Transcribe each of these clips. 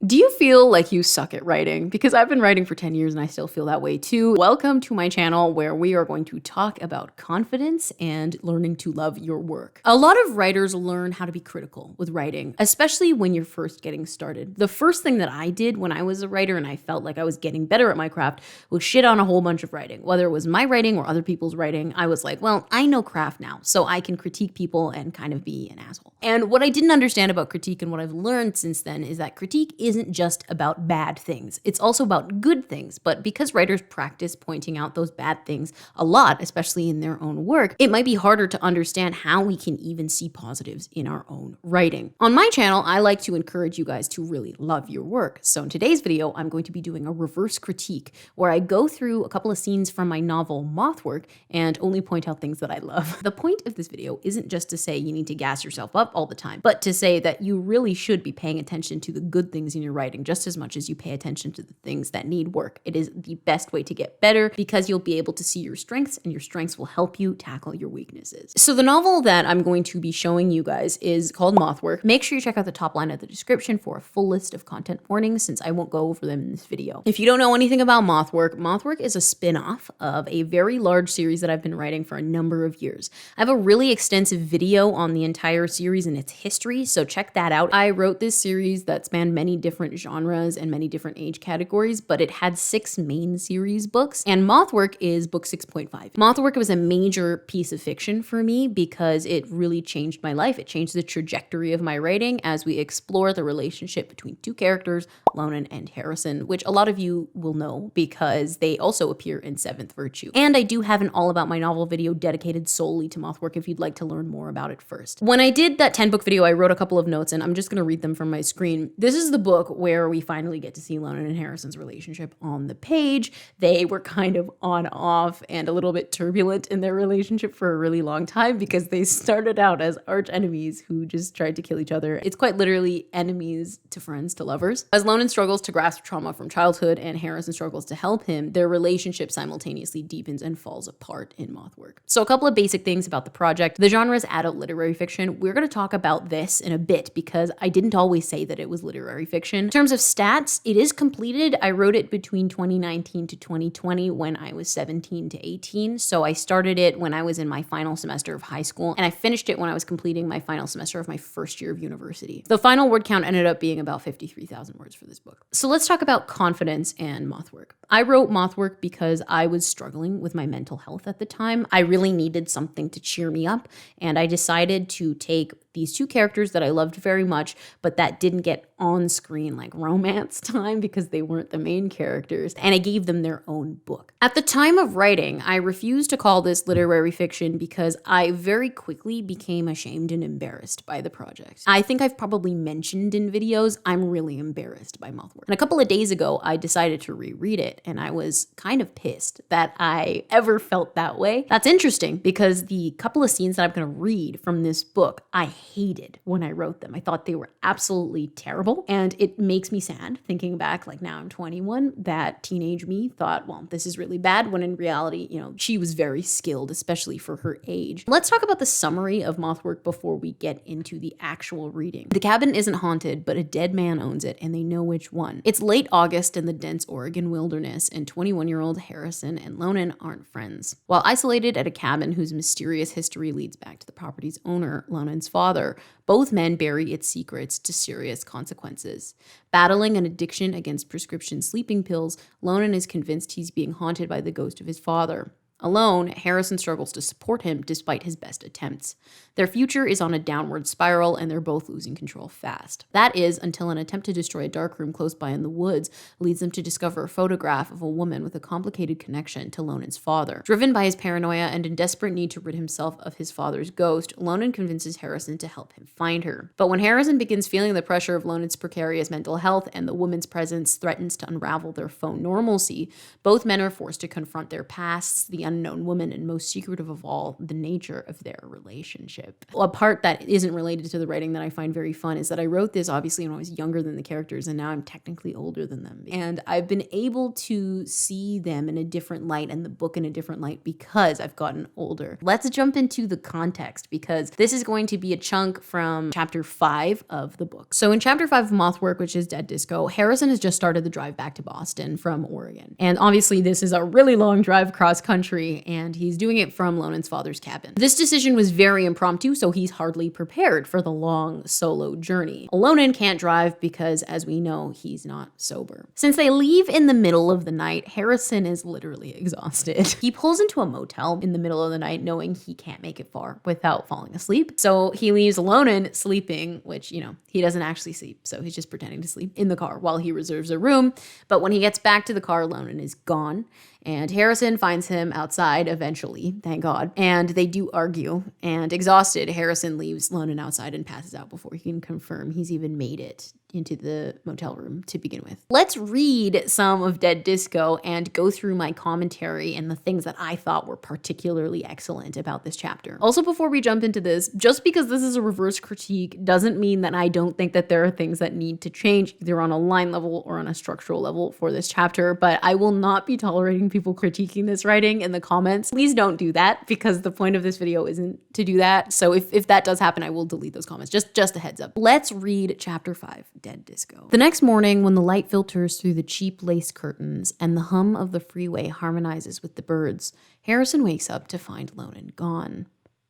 Do you feel like you suck at writing? Because I've been writing for 10 years and I still feel that way too. Welcome to my channel where we are going to talk about confidence and learning to love your work. A lot of writers learn how to be critical with writing, especially when you're first getting started. The first thing that I did when I was a writer and I felt like I was getting better at my craft was shit on a whole bunch of writing. Whether it was my writing or other people's writing, I was like, well, I know craft now, so I can critique people and kind of be an asshole. And what I didn't understand about critique and what I've learned since then is that critique isn't just about bad things. It's also about good things. But because writers practice pointing out those bad things a lot, especially in their own work, it might be harder to understand how we can even see positives in our own writing. On my channel, I like to encourage you guys to really love your work. So in today's video, I'm going to be doing a reverse critique where I go through a couple of scenes from my novel Moth Work and only point out things that I love. The point of this video isn't just to say you need to gas yourself up all the time, but to say that you really should be paying attention to the good things in your writing just as much as you pay attention to the things that need work. It is the best way to get better because you'll be able to see your strengths and your strengths will help you tackle your weaknesses. So the novel that I'm going to be showing you guys is called Moth Work. Make sure you check out the top line of the description for a full list of content warnings since I won't go over them in this video. If you don't know anything about Moth Work is a spin-off of a very large series that I've been writing for a number of years. I have a really extensive video on the entire series and its history, so check that out. I wrote this series that spanned many different genres and many different age categories, but it had 6 main series books, and Moth Work is book 6.5. Moth Work was a major piece of fiction for me because it really changed my life. It changed the trajectory of my writing as we explore the relationship between two characters, Lonan and Harrison, which a lot of you will know because they also appear in Seventh Virtue. And I do have an all about my novel video dedicated solely to Moth Work if you'd like to learn more about it first. When I did that 10-book video, I wrote a couple of notes and I'm just going to read them from my screen. This is the book where we finally get to see Lonan and Harrison's relationship on the page. They were kind of on-off and a little bit turbulent in their relationship for a really long time because they started out as arch enemies who just tried to kill each other. It's quite literally enemies to friends to lovers. As Lonan struggles to grasp trauma from childhood and Harrison struggles to help him, their relationship simultaneously deepens and falls apart in Moth Work. So a couple of basic things about the project. The genre is adult literary fiction. We're going to talk about this in a bit because I didn't always say that it was literary fiction. In terms of stats, it is completed. I wrote it between 2019 to 2020 when I was 17 to 18. So I started it when I was in my final semester of high school and I finished it when I was completing my final semester of my first year of university. The final word count ended up being about 53,000 words for this book. So let's talk about confidence and Moth Work. I wrote Moth Work because I was struggling with my mental health at the time. I really needed something to cheer me up, and I decided to take these two characters that I loved very much, but that didn't get on screen like romance time because they weren't the main characters, and I gave them their own book. At the time of writing, I refused to call this literary fiction because I very quickly became ashamed and embarrassed by the project. I think I've probably mentioned in videos, I'm really embarrassed by Moth Work. And a couple of days ago, I decided to reread it, and I was kind of pissed that I ever felt that way. That's interesting because the couple of scenes that I'm going to read from this book, I hated when I wrote them. I thought they were absolutely terrible, and it makes me sad thinking back, like now I'm 21, that teenage me thought, well, this is really bad, when in reality, you know, she was very skilled, especially for her age. Let's talk about the summary of Moth Work before we get into the actual reading. The cabin isn't haunted, but a dead man owns it, and they know which one. It's late August in the dense Oregon wilderness, and 21-year-old Harrison and Lonan aren't friends. While isolated at a cabin whose mysterious history leads back to the property's owner, Lonan's father, both men bury its secrets to serious consequences. Battling an addiction against prescription sleeping pills, Lonan is convinced he's being haunted by the ghost of his father. Alone, Harrison struggles to support him despite his best attempts. Their future is on a downward spiral, and they're both losing control fast. That is, until an attempt to destroy a darkroom close by in the woods leads them to discover a photograph of a woman with a complicated connection to Lonan's father. Driven by his paranoia and in desperate need to rid himself of his father's ghost, Lonan convinces Harrison to help him find her. But when Harrison begins feeling the pressure of Lonan's precarious mental health and the woman's presence threatens to unravel their faux normalcy, both men are forced to confront their pasts, the unknown woman, and most secretive of all, the nature of their relationship. A part that isn't related to the writing that I find very fun is that I wrote this obviously when I was younger than the characters, and now I'm technically older than them. And I've been able to see them in a different light and the book in a different light because I've gotten older. Let's jump into the context, because this is going to be a chunk from chapter 5 of the book. So in chapter 5 of Moth Work, which is Dead Disco, Harrison has just started the drive back to Boston from Oregon. And obviously this is a really long drive cross country, and he's doing it from Lonan's father's cabin. This decision was very impromptu, so he's hardly prepared for the long solo journey. Lonan can't drive because, as we know, he's not sober. Since they leave in the middle of the night, Harrison is literally exhausted. He pulls into a motel in the middle of the night knowing he can't make it far without falling asleep. So he leaves Lonan sleeping, which, you know, he doesn't actually sleep, so he's just pretending to sleep in the car while he reserves a room. But when he gets back to the car, Lonan is gone. And Harrison finds him outside eventually, thank God. And they do argue. And exhausted, Harrison leaves Lonan outside and passes out before he can confirm he's even made it into the motel room to begin with. Let's read some of Dead Disco and go through my commentary and the things that I thought were particularly excellent about this chapter. Also, before we jump into this, just because this is a reverse critique doesn't mean that I don't think that there are things that need to change either on a line level or on a structural level for this chapter, but I will not be tolerating people critiquing this writing in the comments. Please don't do that, because the point of this video isn't to do that. So if that does happen, I will delete those comments. Just a heads up. Let's read chapter 5, Dead Disco. The next morning, when the light filters through the cheap lace curtains and the hum of the freeway harmonizes with the birds, Harrison wakes up to find Lonan gone.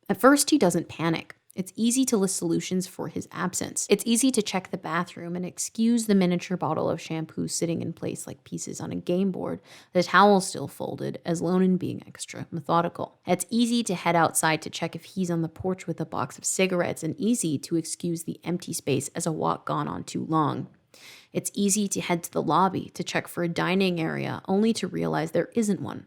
At first, he doesn't panic. It's easy to list solutions for his absence. It's easy to check the bathroom and excuse the miniature bottle of shampoo sitting in place like pieces on a game board, the towel still folded, as Lonan being extra methodical. It's easy to head outside to check if he's on the porch with a box of cigarettes, and easy to excuse the empty space as a walk gone on too long. It's easy to head to the lobby to check for a dining area, only to realize there isn't one.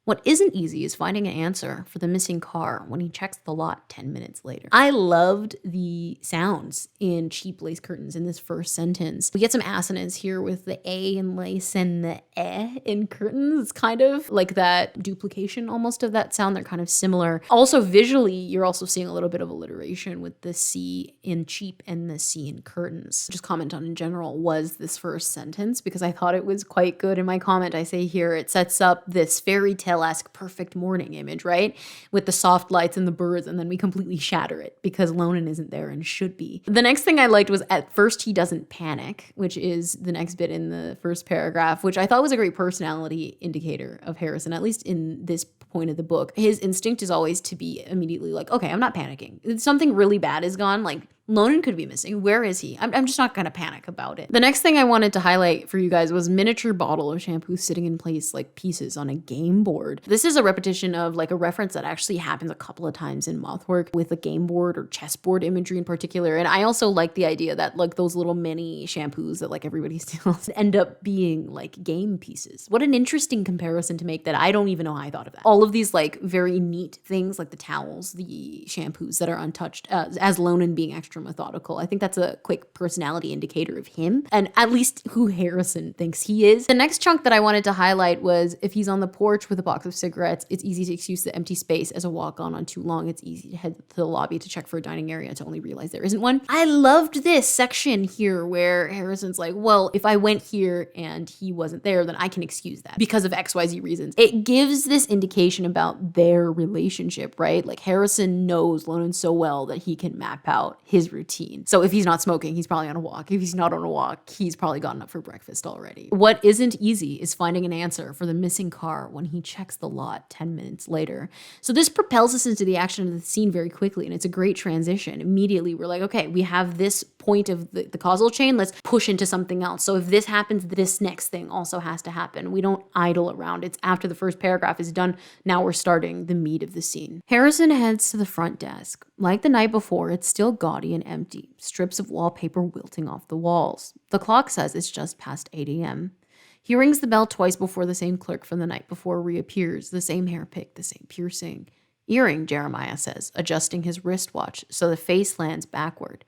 What isn't easy is finding an answer for the missing car when he checks the lot 10 minutes later. I loved the sounds in Cheap Lace Curtains in this first sentence. We get some assonance here with the A in lace and the eh in curtains. It's kind of like that duplication almost of that sound. They're kind of similar. Also visually, you're also seeing a little bit of alliteration with the C in cheap and the C in curtains. Just comment on in general was this first sentence, because I thought it was quite good. In my comment, I say here, it sets up this fairy tale perfect morning image, right? With the soft lights and the birds, and then we completely shatter it because Lonan isn't there and should be. The next thing I liked was at first he doesn't panic, which is the next bit in the first paragraph, which I thought was a great personality indicator of Harrison, at least in this point of the book. His instinct is always to be immediately like, okay, I'm not panicking. Something really bad is gone, like Lonan could be missing. Where is he? I'm just not going to panic about it. The next thing I wanted to highlight for you guys was miniature bottle of shampoo sitting in place like pieces on a game board. This is a repetition of like a reference that actually happens a couple of times in Moth Work with a game board or chessboard imagery in particular. And I also like the idea that like those little mini shampoos that like everybody steals end up being like game pieces. What an interesting comparison to make that I don't even know how I thought of that. All of these like very neat things like the towels, the shampoos that are untouched, as Lonan being extra methodical. I think that's a quick personality indicator of him, and at least who Harrison thinks he is. The next chunk that I wanted to highlight was if he's on the porch with a box of cigarettes, it's easy to excuse the empty space as a walk on too long. It's easy to head to the lobby to check for a dining area to only realize there isn't one. I loved this section here where Harrison's like, well, if I went here and he wasn't there, then I can excuse that because of XYZ reasons. It gives this indication about their relationship, right? Like Harrison knows Lonan so well that he can map out his routine. So if he's not smoking, he's probably on a walk. If he's not on a walk, he's probably gotten up for breakfast already. What isn't easy is finding an answer for the missing car when he checks the lot 10 minutes later. So this propels us into the action of the scene very quickly, and it's a great transition. Immediately, we're like, okay, we have this point of the causal chain. Let's push into something else. So if this happens, this next thing also has to happen. We don't idle around. It's after the first paragraph is done. Now we're starting the meat of the scene. Harrison heads to the front desk. Like the night before, it's still gaudy and empty, strips of wallpaper wilting off the walls. The clock says it's just past 8 a.m. He rings the bell twice before the same clerk from the night before reappears, the same hair pick, the same piercing. Earring, Jeremiah says, adjusting his wristwatch so the face lands backward.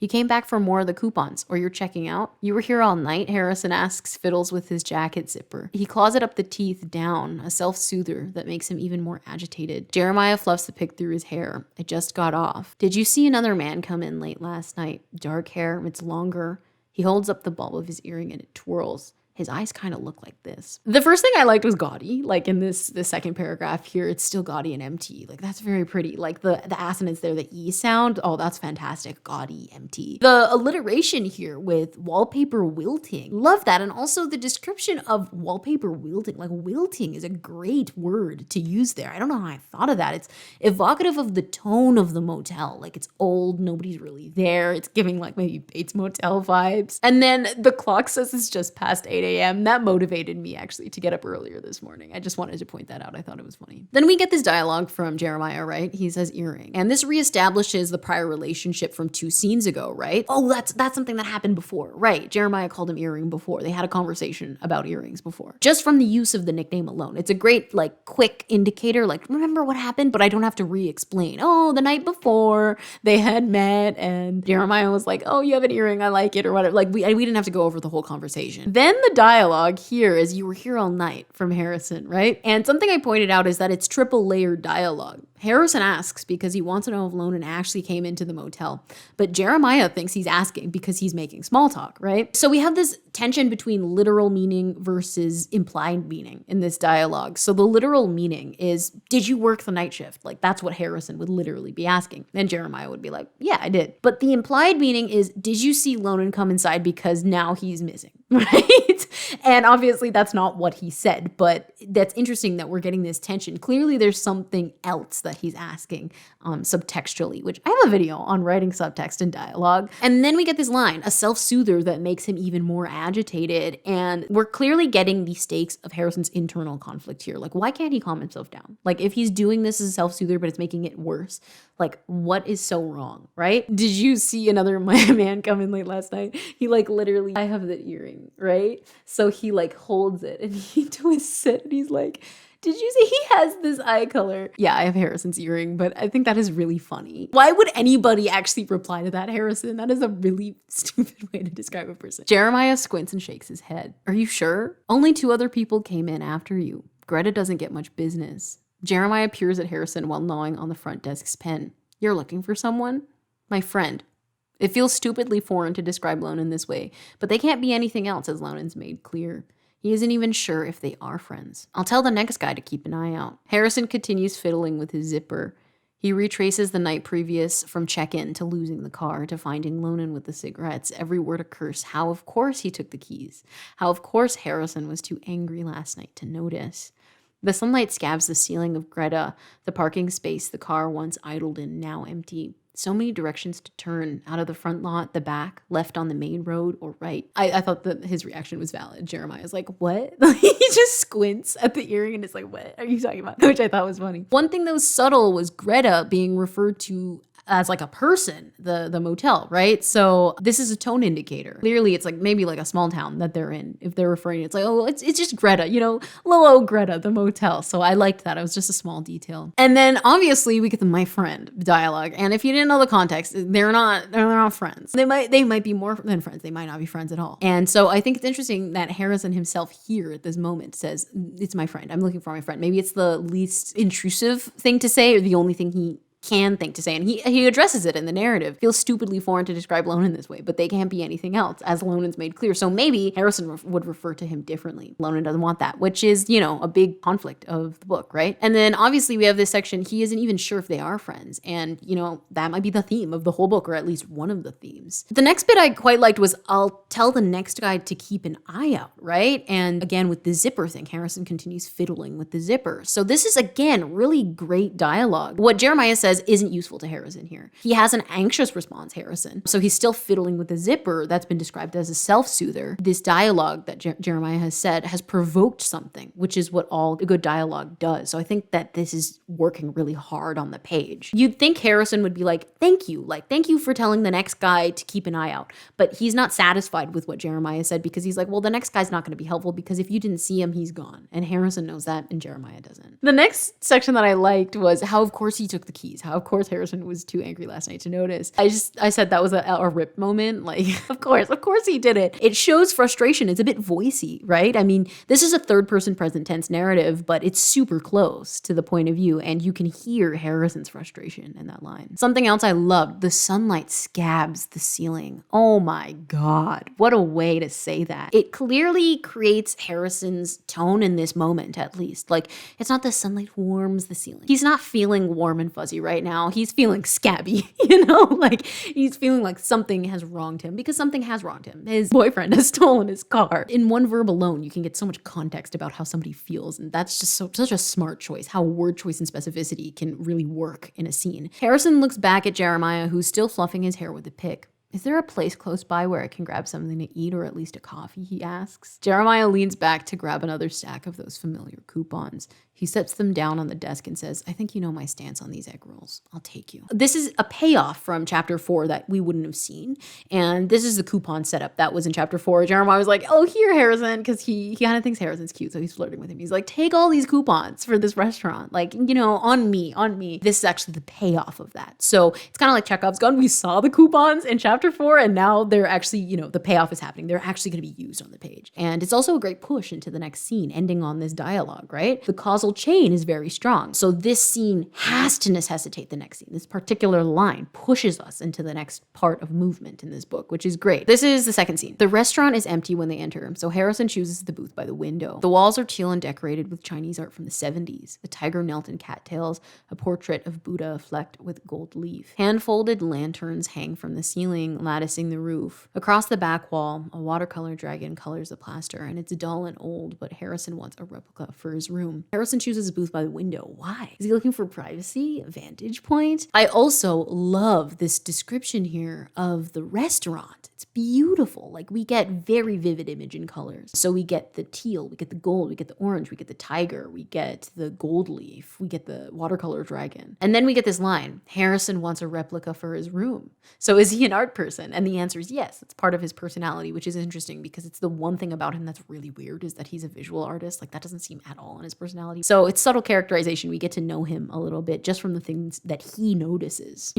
You came back for more of the coupons, or you're checking out? You were here all night, Harrison asks, fiddles with his jacket zipper. He claws it up the teeth down, a self-soother that makes him even more agitated. Jeremiah fluffs the pick through his hair. It just got off. Did you see another man come in late last night? Dark hair, it's longer. He holds up the bulb of his earring and it twirls. His eyes kind of look like this. The first thing I liked was gaudy. Like in this second paragraph here, it's still gaudy and empty. Like that's very pretty. Like the assonance there, the E sound. Oh, that's fantastic. Gaudy, empty. The alliteration here with wallpaper wilting. Love that. And also the description of wallpaper wilting. Like wilting is a great word to use there. I don't know how I thought of that. It's evocative of the tone of the motel. Like it's old, nobody's really there. It's giving like maybe Bates Motel vibes. And then the clock says it's just past 8 a.m. That motivated me actually to get up earlier this morning. I just wanted to point that out. I thought it was funny. Then we get this dialogue from Jeremiah, right? He says earring. And this reestablishes the prior relationship from 2 scenes ago, right? Oh, that's something that happened before, right? Jeremiah called him earring before. They had a conversation about earrings before. Just from the use of the nickname alone. It's a great like quick indicator, like remember what happened, but I don't have to re-explain. Oh, the night before they had met and Jeremiah was like, oh, you have an earring, I like it or whatever. Like we didn't have to go over the whole conversation. Then the dialogue here is you were here all night from Harrison, right? And something I pointed out is that it's triple layered dialogue. Harrison asks because he wants to know if Lonan actually came into the motel, but Jeremiah thinks he's asking because he's making small talk, right? So we have this tension between literal meaning versus implied meaning in this dialogue. So the literal meaning is, did you work the night shift? Like that's what Harrison would literally be asking. And Jeremiah would be like, yeah, I did. But the implied meaning is, did you see Lonan come inside because now he's missing, right? And obviously that's not what he said, but that's interesting that we're getting this tension. Clearly there's something else that he's asking subtextually, which I have a video on writing subtext in dialogue. And then we get this line, a self-soother that makes him even more agitated. And we're clearly getting the stakes of Harrison's internal conflict here. Like, why can't he calm himself down? Like, if he's doing this as a self-soother, but it's making it worse, like, what is so wrong, right? Did you see another man come in late last night? He like literally, I have the earring, right? So he like holds it and he twists it and he's like, did you see he has this eye color? Yeah, I have Harrison's earring, but I think that is really funny. Why would anybody actually reply to that, Harrison? That is a really stupid way to describe a person. Jeremiah squints and shakes his head. Are you sure? Only 2 other people came in after you. Greta doesn't get much business. Jeremiah peers at Harrison while gnawing on the front desk's pen. You're looking for someone? My friend. It feels stupidly foreign to describe Lonan this way, but they can't be anything else, as Lonan's made clear. He isn't even sure if they are friends. I'll tell the next guy to keep an eye out. Harrison continues fiddling with his zipper. He retraces the night previous from check-in to losing the car to finding Lonan with the cigarettes. Every word a curse. How of course he took the keys. How of course Harrison was too angry last night to notice. The sunlight scabs the ceiling of Greta, the parking space the car once idled in, now empty. So many directions to turn, out of the front lot, the back, left on the main road, or right. I thought that his reaction was valid. Jeremiah's like, what? He just squints at the earring and is like, what are you talking about? Which I thought was funny. One thing that was subtle was Greta being referred to as like a person, the motel, right? So this is a tone indicator. Clearly it's like maybe like a small town that they're in. If they're referring, it's like, oh, it's just Greta, you know, little old Greta, the motel. So I liked that. It was just a small detail. And then obviously we get the my friend dialogue. And if you didn't know the context, they're not friends. They might be more than friends. They might not be friends at all. And so I think it's interesting that Harrison himself here at this moment says, it's my friend. I'm looking for my friend. Maybe it's the least intrusive thing to say or the only thing he can think to say, and he addresses it in the narrative. Feels stupidly foreign to describe Lonan this way, but they can't be anything else, as Lonan's made clear. So maybe Harrison would refer to him differently. Lonan doesn't want that, which is, you know, a big conflict of the book, right? And then obviously we have this section, he isn't even sure if they are friends, and you know, that might be the theme of the whole book, or at least one of the themes. The next bit I quite liked was, I'll tell the next guy to keep an eye out, right? And again, with the zipper thing, Harrison continues fiddling with the zipper. So this is, again, really great dialogue. What Jeremiah says isn't useful to Harrison here. He has an anxious response, Harrison. So he's still fiddling with the zipper that's been described as a self-soother. This dialogue that Jeremiah has said has provoked something, which is what all good dialogue does. So I think that this is working really hard on the page. You'd think Harrison would be like, thank you for telling the next guy to keep an eye out. But he's not satisfied with what Jeremiah said because he's like, well, the next guy's not going to be helpful because if you didn't see him, he's gone. And Harrison knows that and Jeremiah doesn't. The next section that I liked was how, of course, he took the keys. how, of course, Harrison was too angry last night to notice. I said that was a rip moment. Like, of course he did it. It shows frustration. It's a bit voicey, right? I mean, this is a third person present tense narrative, but it's super close to the point of view, and you can hear Harrison's frustration in that line. Something else I loved, the sunlight scabs the ceiling. Oh my God, what a way to say that. It clearly creates Harrison's tone in this moment, at least. Like, it's not the sunlight warms the ceiling. He's not feeling warm and fuzzy right now. He's feeling scabby, like he's feeling like something has wronged him, because something has wronged him. His boyfriend has stolen his car. In one verb alone, you can get so much context about how somebody feels, and that's just such a smart choice, how word choice and specificity can really work in a scene. Harrison looks back at Jeremiah, who's still fluffing his hair with a pick. Is there a place close by where I can grab something to eat, or at least a coffee, he asks. Jeremiah leans back to grab another stack of those familiar coupons. He sets them down on the desk and says, I think you know my stance on these egg rolls. I'll take you. This is a payoff from chapter 4 that we wouldn't have seen. And this is the coupon setup that was in chapter 4. Jeremiah was like, oh, here, Harrison, because he kind of thinks Harrison's cute, so he's flirting with him. He's like, take all these coupons for this restaurant. Like, on me. This is actually the payoff of that. So it's kind of like Chekhov's gun. We saw the coupons in chapter 4, and now they're actually, the payoff is happening. They're actually going to be used on the page. And it's also a great push into the next scene, ending on this dialogue, right? The causal chain is very strong. So this scene has to necessitate the next scene. This particular line pushes us into the next part of movement in this book, which is great. This is the second scene. The restaurant is empty when they enter, so Harrison chooses the booth by the window. The walls are teal and decorated with Chinese art from the 70s. A tiger knelt in cattails, a portrait of Buddha flecked with gold leaf. Hand-folded lanterns hang from the ceiling, latticing the roof. Across the back wall, a watercolor dragon colors the plaster, and it's dull and old, but Harrison wants a replica for his room. Harrison chooses a booth by the window. Why? Is he looking for privacy? A vantage point? I also love this description here of the restaurant. It's beautiful. Like, we get very vivid image and colors. So we get the teal, we get the gold, we get the orange, we get the tiger, we get the gold leaf, we get the watercolor dragon. And then we get this line, Harrison wants a replica for his room. So is he an art person? And the answer is yes. It's part of his personality, which is interesting because it's the one thing about him that's really weird, is that he's a visual artist. Like, that doesn't seem at all in his personality. So it's subtle characterization. We get to know him a little bit just from the things that he notices.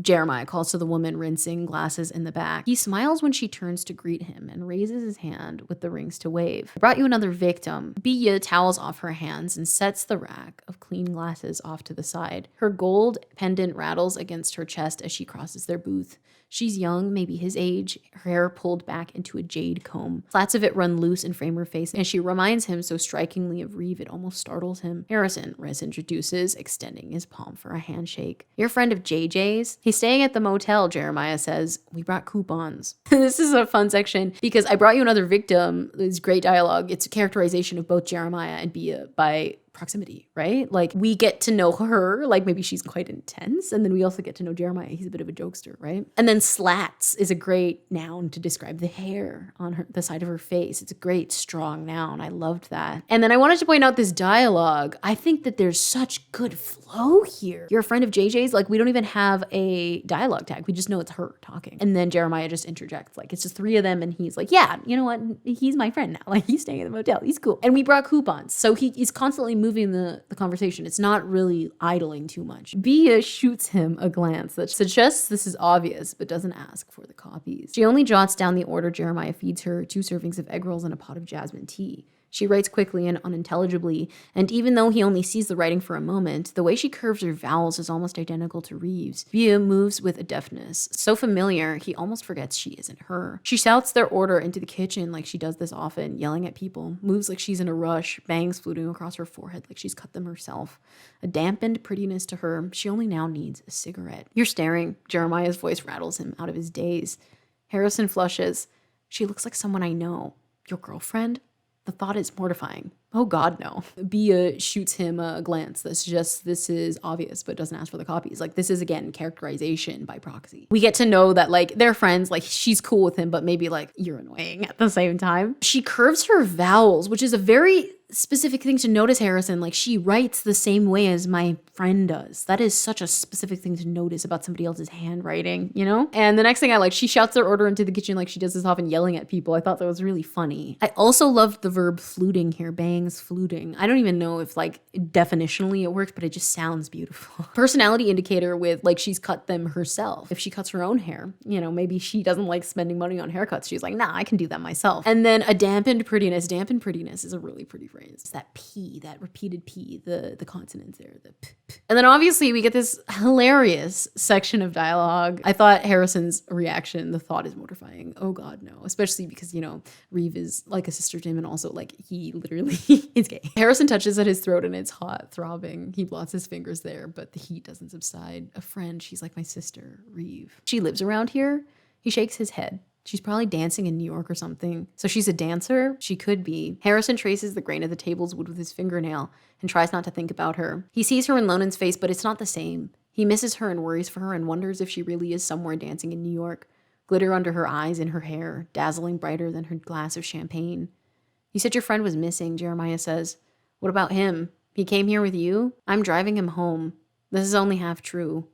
Jeremiah calls to the woman rinsing glasses in the back. He smiles when she turns to greet him and raises his hand with the rings to wave. I brought you another victim. Biya towels off her hands and sets the rack of clean glasses off to the side. Her gold pendant rattles against her chest as she crosses their booth. She's young, maybe his age, her hair pulled back into a jade comb. Plaits of it run loose and frame her face, and she reminds him so strikingly of Reeve it almost startles him. Harrison, Riz introduces, extending his palm for a handshake. You're a friend of JJ's? He's staying at the motel, Jeremiah says. We brought coupons. This is a fun section because I brought you another victim. It's great dialogue. It's a characterization of both Jeremiah and Bia by proximity, right? Like, we get to know her, like maybe she's quite intense, and then we also get to know Jeremiah. He's a bit of a jokester, right? And then slats is a great noun to describe the hair on the side of her face. It's a great strong noun. I loved that. And then I wanted to point out this dialogue. I think that there's such good flow here. You're a friend of JJ's, like, we don't even have a dialogue tag. We just know it's her talking. And then Jeremiah just interjects, like, it's just three of them, and he's like, yeah, you know what? He's my friend now. Like, he's staying in the motel. He's cool. And we brought coupons. So he's constantly moving the conversation. It's not really idling too much. Bia shoots him a glance that suggests this is obvious, but doesn't ask for the copies. She only jots down the order Jeremiah feeds her, 2 servings of egg rolls and a pot of jasmine tea. She writes quickly and unintelligibly, and even though he only sees the writing for a moment, the way she curves her vowels is almost identical to Reeves. Bia moves with a deftness so familiar, he almost forgets she isn't her. She shouts their order into the kitchen like she does this often, yelling at people, moves like she's in a rush, bangs floating across her forehead like she's cut them herself. A dampened prettiness to her, she only now needs a cigarette. You're staring. Jeremiah's voice rattles him out of his daze. Harrison flushes. She looks like someone I know. Your girlfriend? The thought is mortifying. Oh God, no. Bia shoots him a glance that suggests this is obvious, but doesn't ask for the copies. Like, this is, again, characterization by proxy. We get to know that, like, they're friends, like, she's cool with him, but maybe, like, you're annoying at the same time. She curves her vowels, which is a very specific thing to notice, Harrison. Like, she writes the same way as my friend does. That is such a specific thing to notice about somebody else's handwriting, you know? And the next thing I like, she shouts their order into the kitchen like she does this often, yelling at people. I thought that was really funny. I also loved the verb fluting here, bangs, fluting. I don't even know if like definitionally it works, but it just sounds beautiful. Personality indicator with like she's cut them herself. If she cuts her own hair, you know, maybe she doesn't like spending money on haircuts. She's like, nah, I can do that myself. And then a dampened prettiness. Dampened prettiness is a really pretty phrase. It's that P, that repeated P, the consonants there, the p. And then obviously we get this hilarious section of dialogue. I thought Harrison's reaction, the thought is mortifying. Oh God, no. Especially because, you know, Reeve is like a sister to him and also like he literally is gay. Harrison touches at his throat and it's hot, throbbing. He blots his fingers there, but the heat doesn't subside. A friend, she's like my sister, Reeve. She lives around here. He shakes his head. She's probably dancing in New York or something. So she's a dancer? She could be. Harrison traces the grain of the table's wood with his fingernail and tries not to think about her. He sees her in Lonan's face, but it's not the same. He misses her and worries for her and wonders if she really is somewhere dancing in New York. Glitter under her eyes and her hair, dazzling brighter than her glass of champagne. You said your friend was missing, Jeremiah says. What about him? He came here with you? I'm driving him home. This is only half true.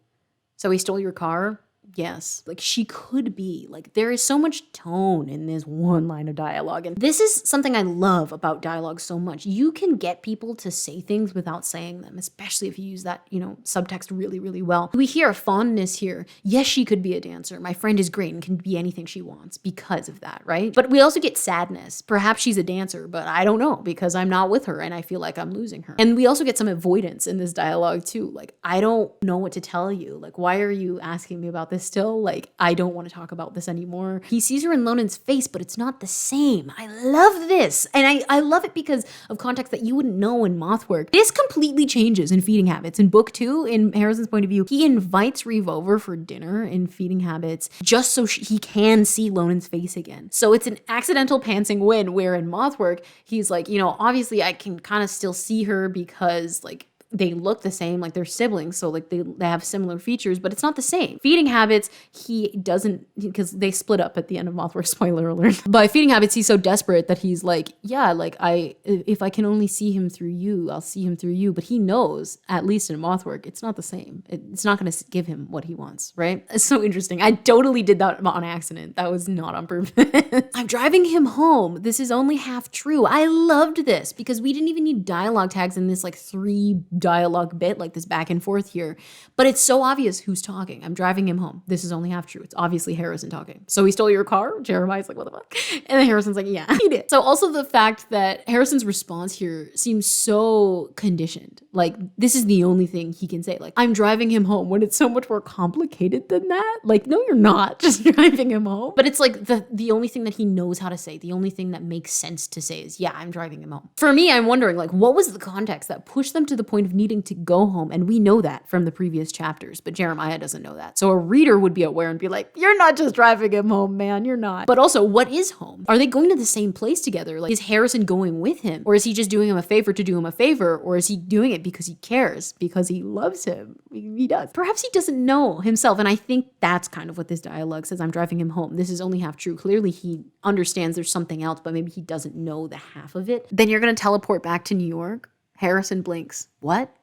So he stole your car? Yes. Like, she could be. Like, there is so much tone in this one line of dialogue. And this is something I love about dialogue so much. You can get people to say things without saying them, especially if you use that, you know, subtext really, really well. We hear a fondness here. Yes, she could be a dancer. My friend is great and can be anything she wants because of that, right? But we also get sadness. Perhaps she's a dancer, but I don't know because I'm not with her and I feel like I'm losing her. And we also get some avoidance in this dialogue too. Like, I don't know what to tell you. Like, why are you asking me about this still? Like, I don't want to talk about this anymore. He sees her in Lonan's face, but it's not the same. I love this. And I love it because of context that you wouldn't know in Moth Work. This completely changes in Feeding Habits. In book 2, in Harrison's point of view, he invites Reeve over for dinner in Feeding Habits just so he can see Lonan's face again. So it's an accidental pantsing win, where in Moth Work, he's like, you know, obviously I can kind of still see her because like they look the same, like they're siblings, so like they have similar features, but it's not the same. Feeding Habits, he doesn't, because they split up at the end of Moth Work, spoiler alert. By Feeding Habits, he's so desperate that he's like, yeah, like if I can only see him through you, I'll see him through you. But he knows, at least in Moth Work, it's not the same. It's not going to give him what he wants, right? It's so interesting. I totally did that on accident. That was not on purpose. I'm driving him home. This is only half true. I loved this because we didn't even need dialogue tags in this like 3 dialogue bit, like this back and forth here, but it's so obvious who's talking. I'm driving him home. This is only half true. It's obviously Harrison talking. So he stole your car? Jeremiah's like, what the fuck? And then Harrison's like, yeah, he did. So also the fact that Harrison's response here seems so conditioned. Like, this is the only thing he can say. Like, I'm driving him home, when it's so much more complicated than that. Like, no, you're not just driving him home. But it's like the only thing that he knows how to say, the only thing that makes sense to say is, yeah, I'm driving him home. For me, I'm wondering, like, what was the context that pushed them to the point of needing to go home? And we know that from the previous chapters, but Jeremiah doesn't know that. So a reader would be aware and be like, you're not just driving him home, man, you're not. But also, what is home? Are they going to the same place together? Like, is Harrison going with him? Or is he just doing him a favor to do him a favor? Or is he doing it because he cares, because he loves him? He does. Perhaps he doesn't know himself. And I think that's kind of what this dialogue says. I'm driving him home. This is only half true. Clearly he understands there's something else, but maybe he doesn't know the half of it. Then you're going to teleport back to New York? Harrison blinks. What?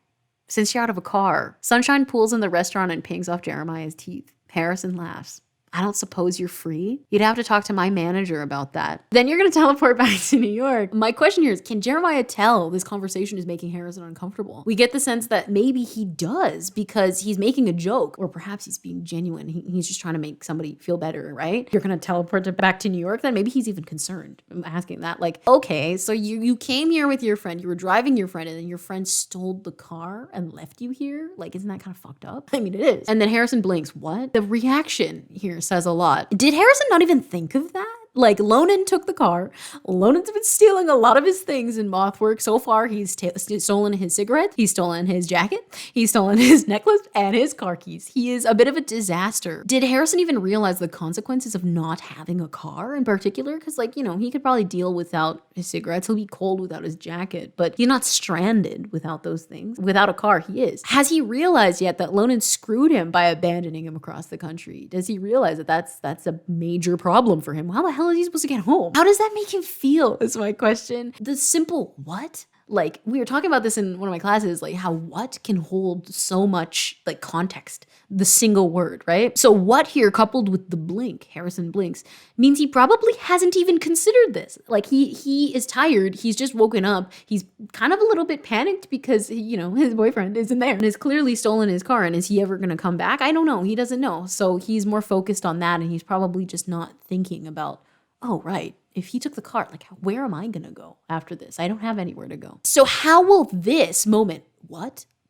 Since you're out of a car. Sunshine pools in the restaurant and pings off Jeremiah's teeth. Harrison laughs. I don't suppose you're free? You'd have to talk to my manager about that. Then you're going to teleport back to New York. My question here is, can Jeremiah tell this conversation is making Harrison uncomfortable? We get the sense that maybe he does because he's making a joke, or perhaps he's being genuine. He's just trying to make somebody feel better, right? You're going to teleport back to New York? Then maybe he's even concerned. I'm asking that. Like, okay, so you came here with your friend, you were driving your friend, and then your friend stole the car and left you here? Like, isn't that kind of fucked up? I mean, it is. And then Harrison blinks. What? The reaction here says a lot. Did Harrison not even think of that? Like, Lonan took the car. Lonan's been stealing a lot of his things in Moth Work. So far, he's stolen his cigarettes. He's stolen his jacket. He's stolen his necklace and his car keys. He is a bit of a disaster. Did Harrison even realize the consequences of not having a car in particular? Because, like, you know, he could probably deal without his cigarettes. He'll be cold without his jacket, but he's not stranded without those things. Without a car, he is. Has he realized yet that Lonan screwed him by abandoning him across the country? Does he realize that that's a major problem for him? How the hell hell is he supposed to get home? How does that make him feel is my question. The simple what? Like, we were talking about this in one of my classes, like how what can hold so much like context, the single word, right? So what here coupled with the blink, Harrison blinks, means he probably hasn't even considered this. Like he is tired. He's just woken up. He's kind of a little bit panicked because, his boyfriend isn't there and has clearly stolen his car. And is he ever going to come back? I don't know. He doesn't know. So he's more focused on that. And he's probably just not thinking about, oh, right. If he took the cart, like, where am I going to go after this? I don't have anywhere to go. So how will this moment,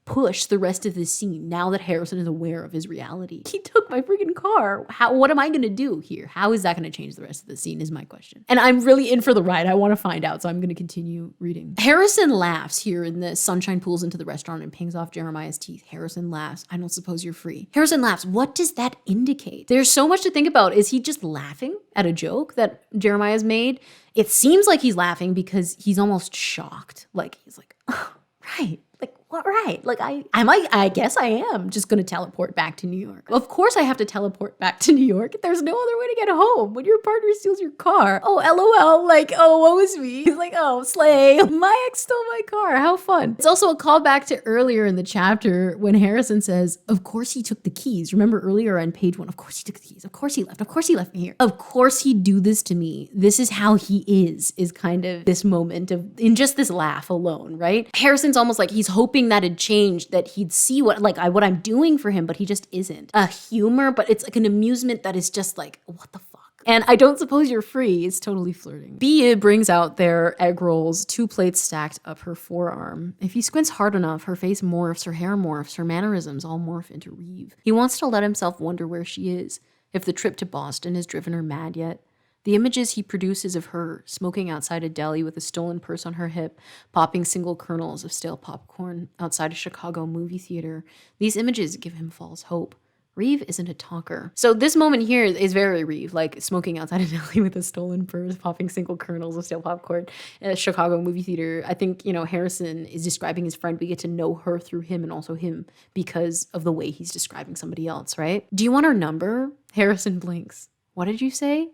push the rest of this scene now that Harrison is aware of his reality? He took my freaking car. What am I going to do here? How is that going to change the rest of the scene is my question. And I'm really in for the ride. I want to find out. So I'm going to continue reading. Harrison laughs here in the sunshine pools into the restaurant and pings off Jeremiah's teeth. Harrison laughs. I don't suppose you're free. Harrison laughs. What does that indicate? There's so much to think about. Is he just laughing at a joke that Jeremiah's made? It seems like he's laughing because he's almost shocked. Like he's like, oh, right. Like, what, right? Like, I guess I am just going to teleport back to New York. Of course I have to teleport back to New York. There's no other way to get home when your partner steals your car. Oh, LOL. Like, oh, what was me? He's like, oh, slay. My ex stole my car. How fun. It's also a callback to earlier in the chapter when Harrison says, of course he took the keys. Remember earlier on page 1, of course he took the keys. Of course he left. Of course he left me here. Of course he'd do this to me. This is how he is kind of this moment of, in just this laugh alone, right? Harrison's almost like he's hoping that it changed, that he'd see what I'm doing for him, but he just isn't. A humor, but it's like an amusement that is just like, what the fuck? And I don't suppose you're free. It's totally flirting. Bea brings out their egg rolls, 2 plates stacked up her forearm. If he squints hard enough, her face morphs, her hair morphs, her mannerisms all morph into Reeve. He wants to let himself wonder where she is, if the trip to Boston has driven her mad yet. The images he produces of her smoking outside a deli with a stolen purse on her hip, popping single kernels of stale popcorn outside a Chicago movie theater, these images give him false hope. Reeve isn't a talker. So this moment here is very Reeve, like smoking outside a deli with a stolen purse, popping single kernels of stale popcorn in a Chicago movie theater. I think, Harrison is describing his friend. We get to know her through him and also him because of the way he's describing somebody else, right? Do you want her number? Harrison blinks. What did you say?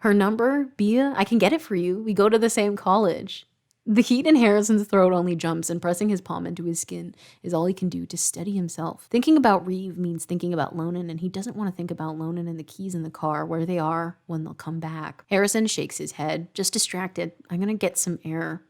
Her number, Bea? I can get it for you. We go to the same college. The heat in Harrison's throat only jumps, and pressing his palm into his skin is all he can do to steady himself. Thinking about Reeve means thinking about Lonan, and he doesn't want to think about Lonan and the keys in the car, where they are when they'll come back. Harrison shakes his head, just distracted. I'm gonna get some air.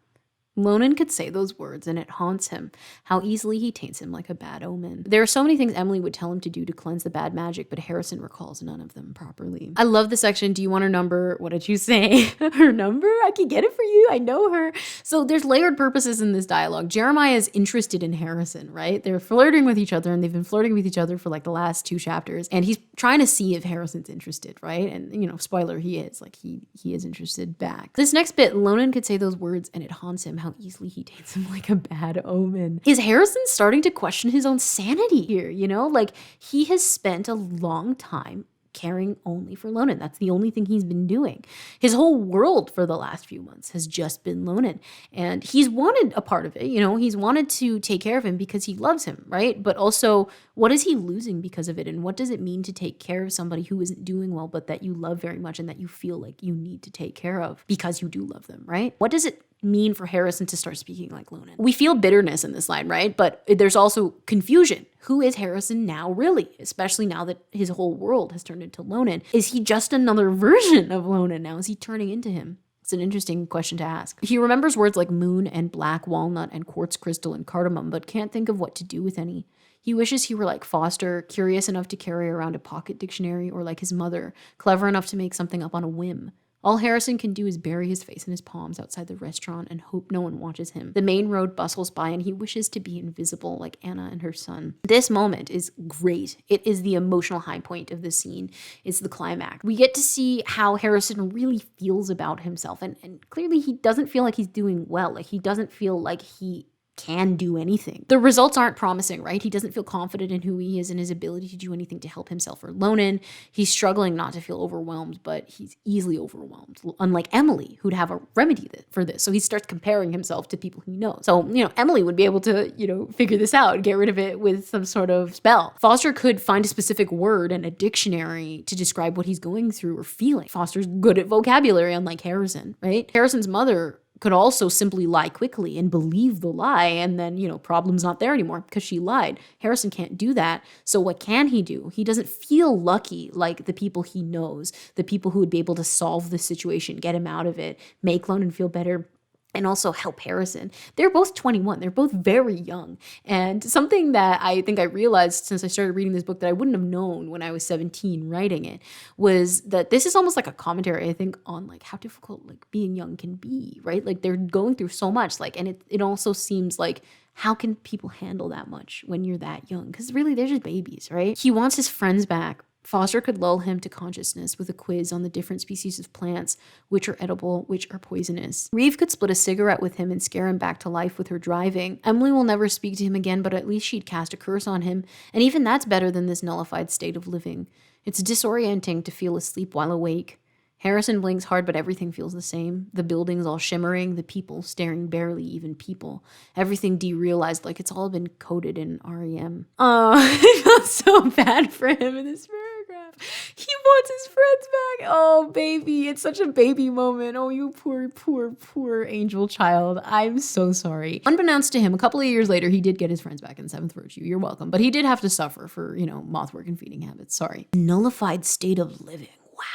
Lonan could say those words and it haunts him, how easily he taints him like a bad omen. There are so many things Emily would tell him to do to cleanse the bad magic, but Harrison recalls none of them properly. I love the section, do you want her number? What did you say? Her number? I can get it for you. I know her. So there's layered purposes in this dialogue. Jeremiah is interested in Harrison, right? They're flirting with each other and they've been flirting with each other for like the last 2 chapters. And he's trying to see if Harrison's interested, right? And spoiler, he is. Like he is interested back. This next bit, Lonan could say those words and it haunts him, how easily he taints him like a bad omen. Is Harrison starting to question his own sanity here, Like he has spent a long time caring only for Lonan. That's the only thing he's been doing. His whole world for the last few months has just been Lonan. And he's wanted a part of it, he's wanted to take care of him because he loves him, right? But also, what is he losing because of it? And what does it mean to take care of somebody who isn't doing well, but that you love very much and that you feel like you need to take care of because you do love them, right? What does it mean for Harrison to start speaking like Lonan? We feel bitterness in this line, right? But there's also confusion. Who is Harrison now really? Especially now that his whole world has turned into Lonan. Is he just another version of Lonan now? Is he turning into him? It's an interesting question to ask. He remembers words like moon and black walnut and quartz crystal and cardamom, but can't think of what to do with any. He wishes he were like Foster, curious enough to carry around a pocket dictionary, or like his mother, clever enough to make something up on a whim. All Harrison can do is bury his face in his palms outside the restaurant and hope no one watches him. The main road bustles by and he wishes to be invisible like Anna and her son. This moment is great. It is the emotional high point of the scene. It's the climax. We get to see how Harrison really feels about himself, and clearly he doesn't feel like he's doing well. Like he doesn't feel like he can do anything. The results aren't promising, right? He doesn't feel confident in who he is and his ability to do anything to help himself or Lonan. He's struggling not to feel overwhelmed, but he's easily overwhelmed, unlike Emily, who'd have a remedy for this. So he starts comparing himself to people he knows. So, Emily would be able to, figure this out, get rid of it with some sort of spell. Foster could find a specific word in a dictionary to describe what he's going through or feeling. Foster's good at vocabulary, unlike Harrison, right? Harrison's mother could also simply lie quickly and believe the lie, and then, problem's not there anymore because she lied. Harrison can't do that. So what can he do? He doesn't feel lucky like the people he knows, the people who would be able to solve the situation, get him out of it, make Lonan feel better, and also help Harrison. They're both 21. They're both very young. And something that I think I realized since I started reading this book that I wouldn't have known when I was 17 writing it was that this is almost like a commentary, I think, on like how difficult like being young can be, right? Like they're going through so much, like, and it also seems like how can people handle that much when you're that young? Because really, they're just babies, right? He wants his friends back. Foster could lull him to consciousness with a quiz on the different species of plants, which are edible, which are poisonous. Reeve could split a cigarette with him and scare him back to life with her driving. Emily will never speak to him again, but at least she'd cast a curse on him, and even that's better than this nullified state of living. It's disorienting to feel asleep while awake. Harrison blinks hard, but everything feels the same. The buildings all shimmering, the people staring, barely even people. Everything derealized, like it's all been coded in REM. I felt so bad for him in this paragraph. He wants his friends back. Oh, baby. It's such a baby moment. Oh, you poor, poor, poor angel child. I'm so sorry. Unbeknownst to him, a couple of years later, he did get his friends back in Seventh Virtue. You're welcome. But he did have to suffer for, moth work and feeding habits. Sorry. Nullified state of living. Wow.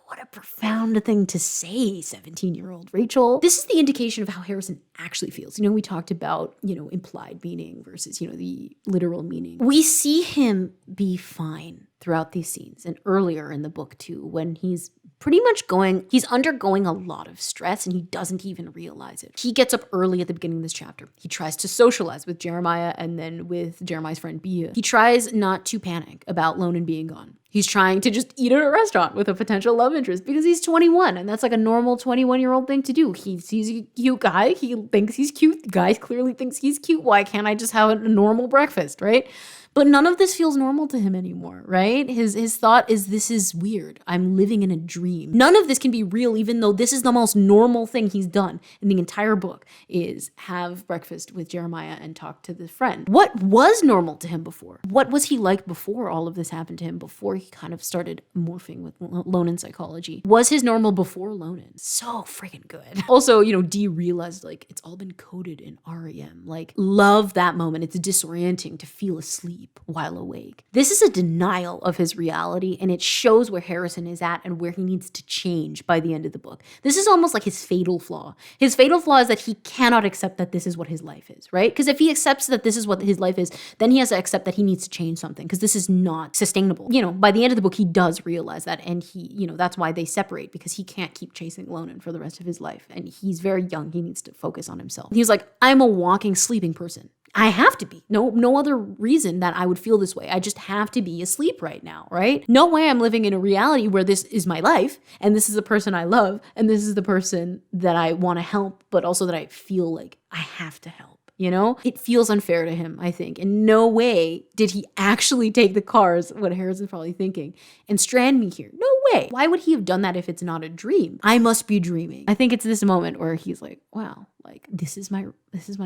What a profound thing to say, 17-year-old Rachel. This is the indication of how Harrison actually feels. We talked about, implied meaning versus, the literal meaning. We see him be fine throughout these scenes and earlier in the book too, when he's pretty much he's undergoing a lot of stress and he doesn't even realize it. He gets up early at the beginning of this chapter. He tries to socialize with Jeremiah and then with Jeremiah's friend Bia. He tries not to panic about Lonan being gone. He's trying to just eat at a restaurant with a potential love interest because he's 21 and that's like a normal 21-year-old thing to do. He sees a cute guy. He thinks he's cute. The guy clearly thinks he's cute. Why can't I just have a normal breakfast, right? But none of this feels normal to him anymore, right? His thought is, this is weird. I'm living in a dream. None of this can be real, even though this is the most normal thing he's done in the entire book, is have breakfast with Jeremiah and talk to the friend. What was normal to him before? What was he like before all of this happened to him, before he kind of started morphing with Lonan psychology? Was his normal before Lonan? So freaking good. Also, Dee realized, like, it's all been coded in REM. Like, love that moment. It's disorienting to feel asleep while awake. This is a denial of his reality, and it shows where Harrison is at and where he needs to change by the end of the book. This is almost like his fatal flaw. His fatal flaw is that he cannot accept that this is what his life is, right? Because if he accepts that this is what his life is, then he has to accept that he needs to change something because this is not sustainable. By the end of the book, he does realize that, and he, that's why they separate, because he can't keep chasing Lonan for the rest of his life, and he's very young. He needs to focus on himself. He's like, I'm a walking, sleeping person. I have to be. No other reason that I would feel this way. I just have to be asleep right now, right? No way I'm living in a reality where this is my life, and this is the person I love, and this is the person that I want to help, but also that I feel like I have to help. It feels unfair to him, I think. In no way did he actually take the cars, what Harrison's probably thinking, and strand me here. No way. Why would he have done that if it's not a dream? I must be dreaming. I think it's this moment where he's like, wow, like this is my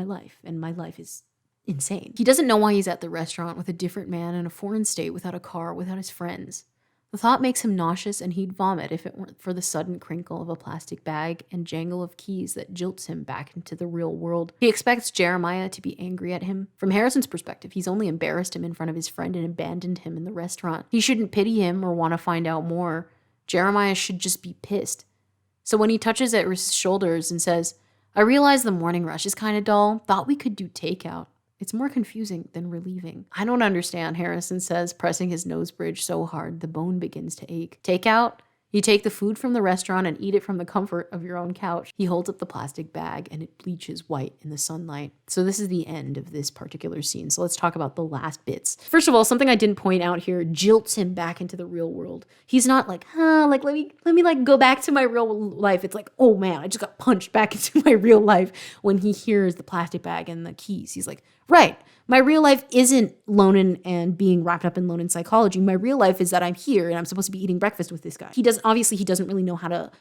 life, and my life is insane. He doesn't know why he's at the restaurant with a different man in a foreign state, without a car, without his friends. The thought makes him nauseous, and he'd vomit if it weren't for the sudden crinkle of a plastic bag and jangle of keys that jolts him back into the real world. He expects Jeremiah to be angry at him. From Harrison's perspective, he's only embarrassed him in front of his friend and abandoned him in the restaurant. He shouldn't pity him or want to find out more. Jeremiah should just be pissed. So when he touches at his shoulders and says, I realize the morning rush is kind of dull. Thought we could do takeout. It's more confusing than relieving. I don't understand, Harrison says, pressing his nose bridge so hard the bone begins to ache. Takeout? You take the food from the restaurant and eat it from the comfort of your own couch. He holds up the plastic bag and it bleaches white in the sunlight. So this is the end of this particular scene. So let's talk about the last bits. First of all, something I didn't point out here jilts him back into the real world. He's not like, like let me like go back to my real life. It's like, oh man, I just got punched back into my real life when he hears the plastic bag and the keys. He's like, right. My real life isn't Lonan and being wrapped up in Lonan psychology. My real life is that I'm here and I'm supposed to be eating breakfast with this guy. He doesn't really know how to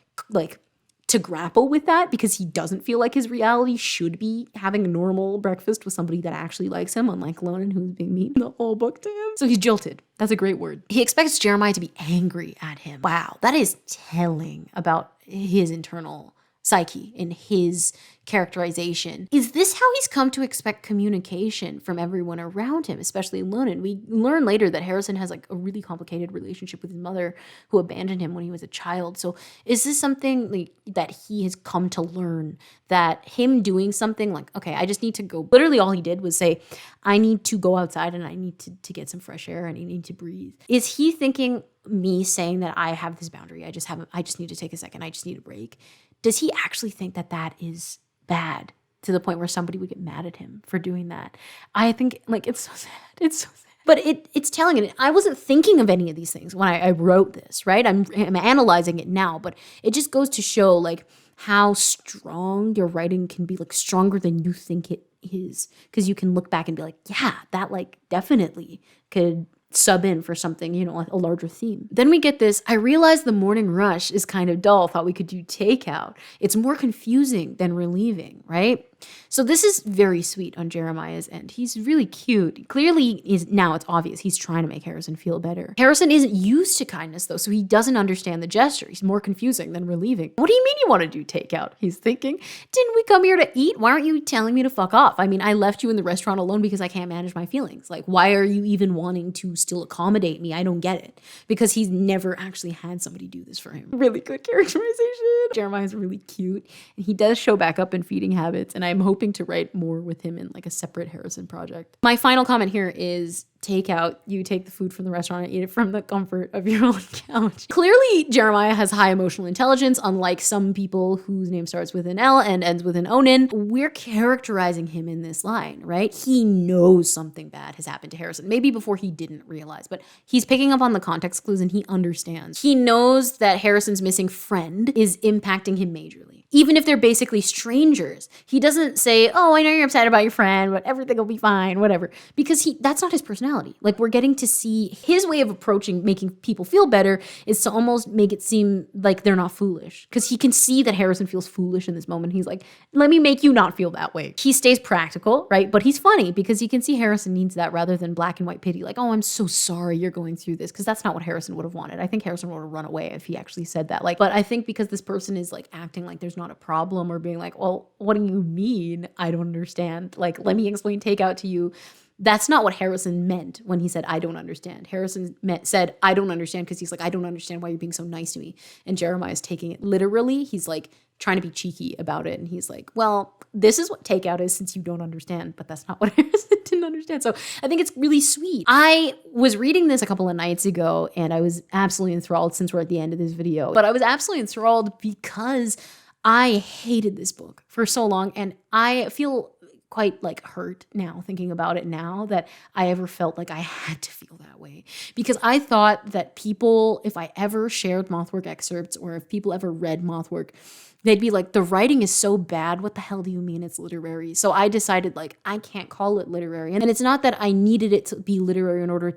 grapple with that because he doesn't feel like his reality should be having a normal breakfast with somebody that actually likes him, unlike Lonan, who's being mean the whole book to him. So he's jilted. That's a great word. He expects Jeremiah to be angry at him. Wow, that is telling about his internal psyche in his characterization. Is this how he's come to expect communication from everyone around him, especially Lonan? We learn later that Harrison has like a really complicated relationship with his mother who abandoned him when he was a child. So is this something like that he has come to learn, that him doing something like, okay, I just need to go. Literally all he did was say, I need to go outside and I need to get some fresh air and I need to breathe. Is he thinking me saying that I have this boundary, I just need to take a second, I just need a break? Does he actually think that that is bad to the point where somebody would get mad at him for doing that? I think like it's so sad. It's so sad. But it's telling it. I wasn't thinking of any of these things when I wrote this, right? I'm analyzing it now, but it just goes to show like how strong your writing can be, like stronger than you think it is. Because you can look back and be like, yeah, that like definitely could sub in for something, you know, a larger theme. Then we get this, I realize the morning rush is kind of dull. Thought we could do takeout. It's more confusing than relieving, right? So this is very sweet on Jeremiah's end. He's really cute. Clearly, now it's obvious he's trying to make Harrison feel better. Harrison isn't used to kindness though, so he doesn't understand the gesture. He's more confusing than relieving. What do you mean you want to do takeout? He's thinking. Didn't we come here to eat? Why aren't you telling me to fuck off? I mean, I left you in the restaurant alone because I can't manage my feelings. Like, why are you even wanting to still accommodate me? I don't get it. Because he's never actually had somebody do this for him. Really good characterization. Jeremiah's really cute. And he does show back up in feeding habits. And I'm hoping to write more with him in like a separate Harrison project. My final comment here is takeout. You take the food from the restaurant and eat it from the comfort of your own couch. Clearly, Jeremiah has high emotional intelligence, unlike some people whose name starts with an L and ends with an onin. We're characterizing him in this line, right? He knows something bad has happened to Harrison. Maybe before he didn't realize, but he's picking up on the context clues and he understands. He knows that Harrison's missing friend is impacting him majorly. Even if they're basically strangers, he doesn't say, oh, I know you're upset about your friend, but everything will be fine, whatever. Because that's not his personality. Like, we're getting to see his way of approaching making people feel better is to almost make it seem like they're not foolish. Because he can see that Harrison feels foolish in this moment. He's like, let me make you not feel that way. He stays practical, right? But he's funny because he can see Harrison needs that rather than black and white pity. Like, oh, I'm so sorry you're going through this. Because that's not what Harrison would have wanted. I think Harrison would have run away if he actually said that. Like, but I think because this person is like acting like there's not a problem or being like, well, what do you mean? I don't understand. Like, let me explain takeout to you. That's not what Harrison meant when he said, I don't understand. Harrison said, I don't understand because he's like, I don't understand why you're being so nice to me. And Jeremiah's taking it literally. He's like trying to be cheeky about it. And he's like, well, this is what takeout is since you don't understand. But that's not what Harrison didn't understand. So I think it's really sweet. I was reading this a couple of nights ago and I was absolutely enthralled since we're at the end of this video. But I was absolutely enthralled because I hated this book for so long, and I feel quite like hurt now thinking about it now that I ever felt like I had to feel that way, because I thought that people, if I ever shared Moth Work excerpts or if people ever read Moth Work, they'd be like, the writing is so bad. What the hell do you mean it's literary? So I decided like, I can't call it literary. And it's not that I needed it to be literary in order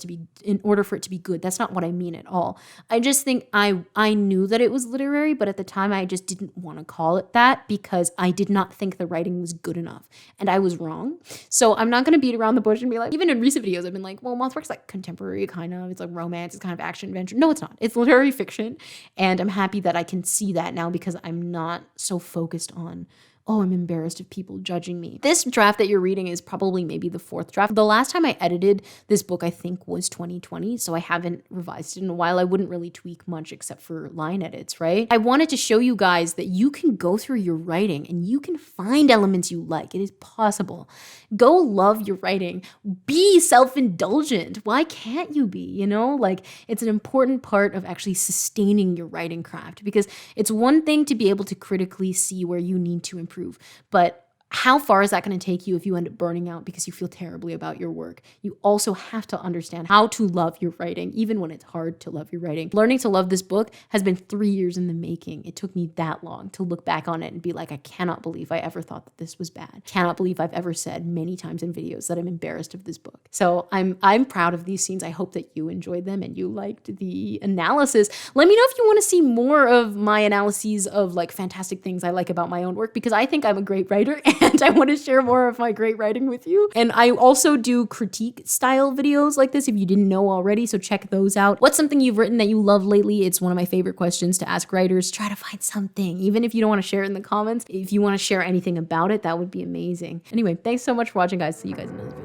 for it to be good. That's not what I mean at all. I just think I knew that it was literary, but at the time I just didn't want to call it that because I did not think the writing was good enough. And I was wrong. So I'm not going to beat around the bush and be like, even in recent videos, I've been like, well, Moth Work's like contemporary kind of, it's like romance, it's kind of action adventure. No, it's not. It's literary fiction. And I'm happy that I can see that now because I'm not so focused on oh, I'm embarrassed of people judging me. This draft that you're reading is probably maybe the fourth draft. The last time I edited this book, I think, was 2020, so I haven't revised it in a while. I wouldn't really tweak much except for line edits, right? I wanted to show you guys that you can go through your writing and you can find elements you like. It is possible. Go love your writing. Be self-indulgent. Why can't you be? You know, like, it's an important part of actually sustaining your writing craft, because it's one thing to be able to critically see where you need to improve, but how far is that going to take you if you end up burning out because you feel terribly about your work? You also have to understand how to love your writing, even when it's hard to love your writing. Learning to love this book has been 3 years in the making. It took me that long to look back on it and be like, I cannot believe I ever thought that this was bad. Cannot believe I've ever said many times in videos that I'm embarrassed of this book. So I'm proud of these scenes. I hope that you enjoyed them and you liked the analysis. Let me know if you want to see more of my analyses of like fantastic things I like about my own work, because I think I'm a great writer and I want to share more of my great writing with you. And I also do critique style videos like this if you didn't know already, so check those out. What's something you've written that you love lately? It's one of my favorite questions to ask writers. Try to find something, even if you don't want to share it in the comments. If you want to share anything about it, that would be amazing. Anyway, thanks so much for watching, guys. See you guys in another video.